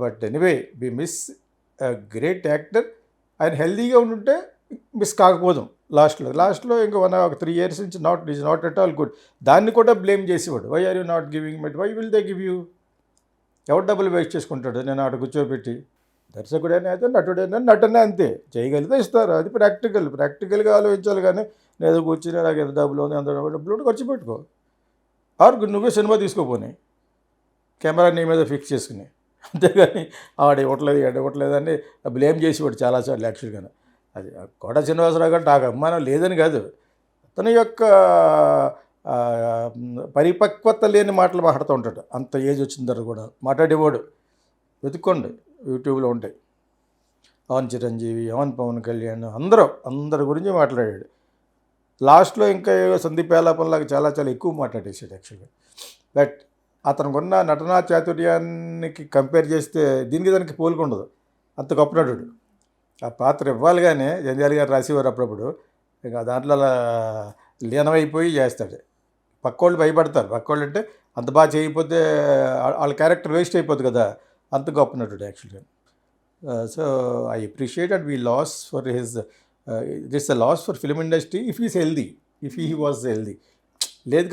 But anyway we miss great actor. ఆయన హెల్దీగా ఉండుంటే మిస్ కాకపోదాం లాస్ట్లో ఇంకా 3 years నుంచి is not at all good. దాన్ని కూడా బ్లేమ్ చేసేవాడు. Why are you not giving met, why will they give you? ఎవరు డబ్బులు వేస్ట్ చేసుకుంటాడు నేను అక్కడ కూర్చోబెట్టి? దర్శకుడైనా అయితే నటుడైనా నటనే అంతే, చేయగలిగితే ఇస్తారు. అది ప్రాక్టికల్గా ఆలోచించాలి. కానీ నేను కూర్చుని నాకు ఎంత డబ్బులు ఉంది, ఎంత డబ్బులు ఖర్చు పెట్టుకో. నువ్వే సినిమా తీసుకోపోని, కెమెరా నీ మీద ఫిక్స్ చేసుకుని. అంతేగాని ఆడ ఇవ్వట్లేదు అని బ్లేమ్ చేసేవాడు చాలాసార్లు. యాక్చువల్గా అది కోట శ్రీనివాసరావు గారు నాకు అభిమానం లేదని కాదు, అతని యొక్క పరిపక్వత లేని మాటలు మాట్లాడుతూ ఉంటాడు. అంత ఏజ్ వచ్చిన తర్వాత కూడా మాట్లాడేవాడు. వెతుక్కోండి, యూట్యూబ్లో ఉంటాయి. అవన్ చిరంజీవి, అవన్ పవన్ కళ్యాణ్, అందరి గురించి మాట్లాడాడు. లాస్ట్లో ఇంకా సందీప్ యాలపల్లాగా చాలా ఎక్కువ మాట్లాడేసాడు యాక్చువల్గా. బట్ అతనుకున్న నటనా చాతుర్యానికి కంపేర్ చేస్తే దానికి పోలికుండదు. అంత గొప్ప నటుడు. ఆ పాత్ర ఇవ్వాలి. కానీ జంధ్యాల గారు రాసేవారు అప్పుడప్పుడు, ఇంకా దాంట్లో అలా లీనమైపోయి చేస్తాడు. పక్కోళ్ళు భయపడతారు. పక్కోళ్ళు అంటే అంత బాగా చేయకపోతే వాళ్ళ క్యారెక్టర్ వేస్ట్ అయిపోద్ది కదా. అంత గొప్ప నటుడు యాక్చువల్గా. So I appreciate and we loss for his this a loss for film industry if he was healthy. లేదు